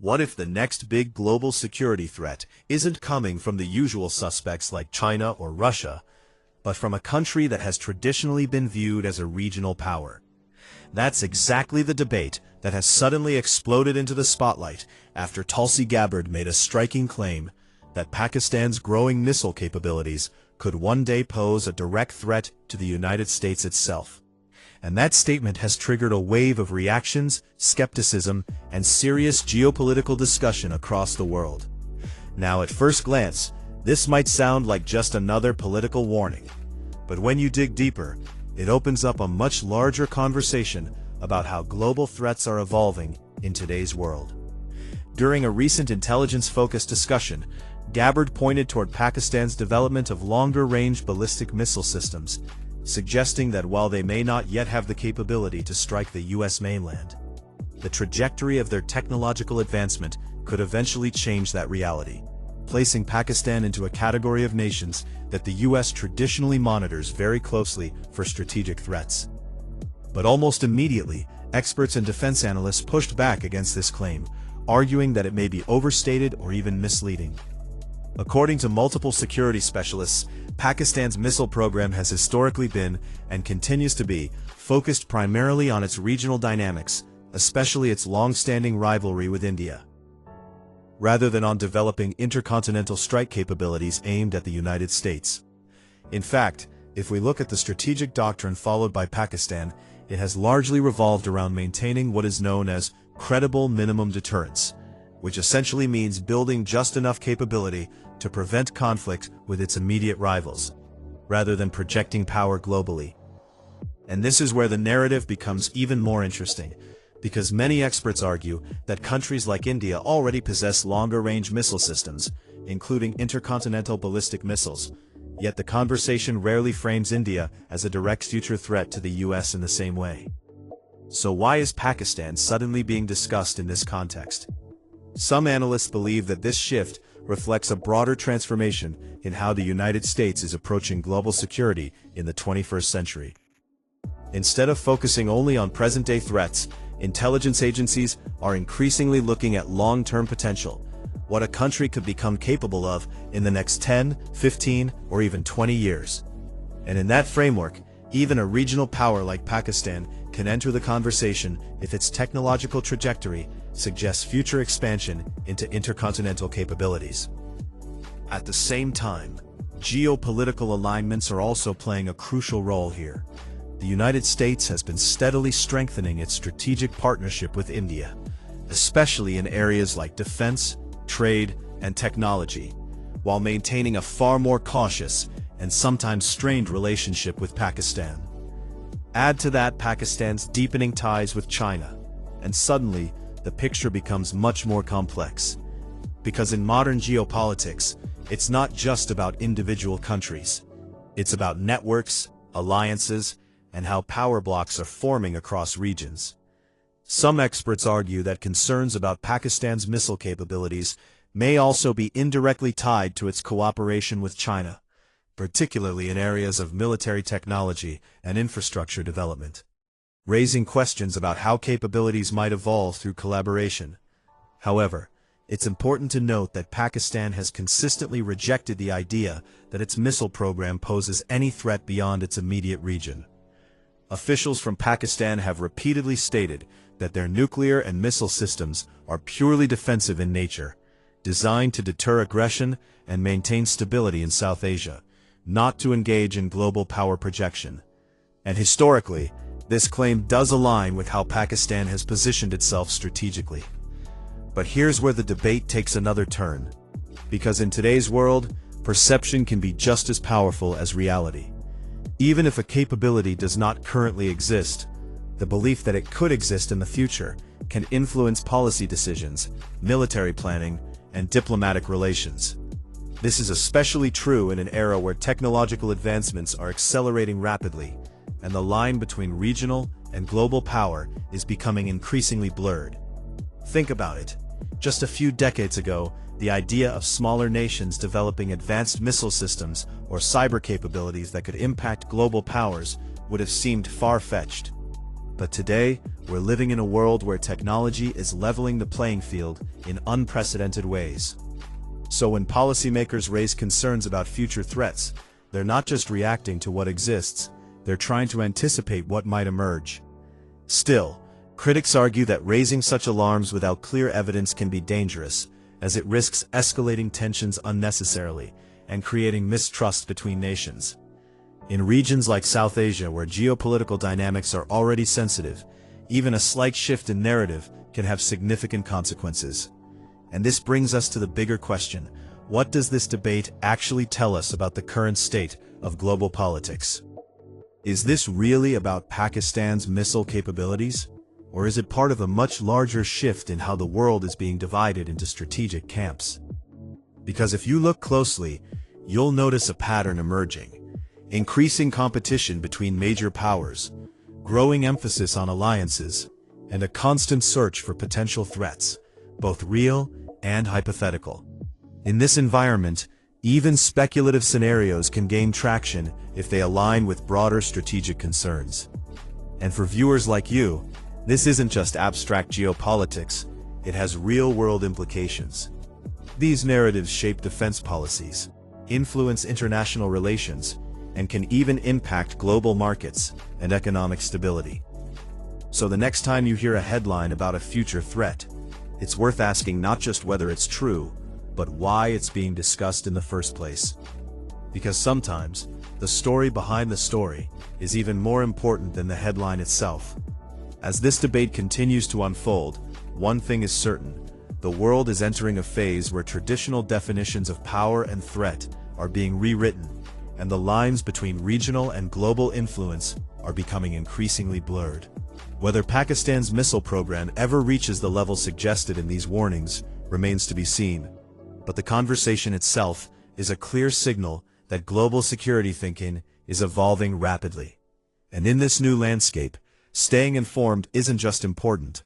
What if the next big global security threat isn't coming from the usual suspects like China or Russia, but from a country that has traditionally been viewed as a regional power? That's exactly the debate that has suddenly exploded into the spotlight after Tulsi Gabbard made a striking claim that Pakistan's growing missile capabilities could one day pose a direct threat to the United States itself. And that statement has triggered a wave of reactions, skepticism, and serious geopolitical discussion across the world. Now, at first glance, this might sound like just another political warning. But when you dig deeper, it opens up a much larger conversation about how global threats are evolving in today's world. During a recent intelligence-focused discussion, Gabbard pointed toward Pakistan's development of longer-range ballistic missile systems, suggesting that while they may not yet have the capability to strike the U.S. mainland, the trajectory of their technological advancement could eventually change that reality, placing Pakistan into a category of nations that the U.S. traditionally monitors very closely for strategic threats. But almost immediately, experts and defense analysts pushed back against this claim, arguing that it may be overstated or even misleading. According to multiple security specialists, Pakistan's missile program has historically been, and continues to be, focused primarily on its regional dynamics, especially its long-standing rivalry with India, rather than on developing intercontinental strike capabilities aimed at the United States. In fact, if we look at the strategic doctrine followed by Pakistan, it has largely revolved around maintaining what is known as credible minimum deterrence, which essentially means building just enough capability to prevent conflict with its immediate rivals, rather than projecting power globally. And this is where the narrative becomes even more interesting, because many experts argue that countries like India already possess longer-range missile systems, including intercontinental ballistic missiles, yet the conversation rarely frames India as a direct future threat to the US in the same way. So why is Pakistan suddenly being discussed in this context? Some analysts believe that this shift reflects a broader transformation in how the United States is approaching global security in the 21st century. Instead of focusing only on present-day threats, intelligence agencies are increasingly looking at long-term potential, what a country could become capable of in the next 10, 15, or even 20 years. And in that framework, even a regional power like Pakistan can enter the conversation if its technological trajectory suggests future expansion into intercontinental capabilities. At the same time, geopolitical alignments are also playing a crucial role here. The United States has been steadily strengthening its strategic partnership with India, especially in areas like defense, trade, and technology, while maintaining a far more cautious and sometimes strained relationship with Pakistan. Add to that Pakistan's deepening ties with China, and suddenly the picture becomes much more complex. Because in modern geopolitics, it's not just about individual countries. It's about networks, alliances, and how power blocks are forming across regions. Some experts argue that concerns about Pakistan's missile capabilities may also be indirectly tied to its cooperation with China, particularly in areas of military technology and infrastructure development, raising questions about how capabilities might evolve through collaboration. However, it's important to note that Pakistan has consistently rejected the idea that its missile program poses any threat beyond its immediate region. Officials from Pakistan have repeatedly stated that their nuclear and missile systems are purely defensive in nature, designed to deter aggression and maintain stability in South Asia, not to engage in global power projection. And historically, this claim does align with how Pakistan has positioned itself strategically. But here's where the debate takes another turn, because in today's world, perception can be just as powerful as reality. Even if a capability does not currently exist, the belief that it could exist in the future can influence policy decisions, military planning, and diplomatic relations. This is especially true in an era where technological advancements are accelerating rapidly, and the line between regional and global power is becoming increasingly blurred. Think about it. Just a few decades ago, the idea of smaller nations developing advanced missile systems or cyber capabilities that could impact global powers would have seemed far-fetched. But today, we're living in a world where technology is leveling the playing field in unprecedented ways. So when policymakers raise concerns about future threats, they're not just reacting to what exists, they're trying to anticipate what might emerge. Still, critics argue that raising such alarms without clear evidence can be dangerous, as it risks escalating tensions unnecessarily and creating mistrust between nations. In regions like South Asia, where geopolitical dynamics are already sensitive, even a slight shift in narrative can have significant consequences. And this brings us to the bigger question: what does this debate actually tell us about the current state of global politics? Is this really about Pakistan's missile capabilities? Or is it part of a much larger shift in how the world is being divided into strategic camps? Because if you look closely, you'll notice a pattern emerging: increasing competition between major powers, growing emphasis on alliances, and a constant search for potential threats, both real and hypothetical. In this environment, even speculative scenarios can gain traction if they align with broader strategic concerns. And for viewers like you, this isn't just abstract geopolitics, it has real-world implications. These narratives shape defense policies, influence international relations, and can even impact global markets and economic stability. So the next time you hear a headline about a future threat, it's worth asking not just whether it's true, but why it's being discussed in the first place. Because sometimes, the story behind the story is even more important than the headline itself. As this debate continues to unfold, one thing is certain: the world is entering a phase where traditional definitions of power and threat are being rewritten, and the lines between regional and global influence are becoming increasingly blurred. Whether Pakistan's missile program ever reaches the level suggested in these warnings remains to be seen, but the conversation itself is a clear signal that global security thinking is evolving rapidly. And in this new landscape, staying informed isn't just important,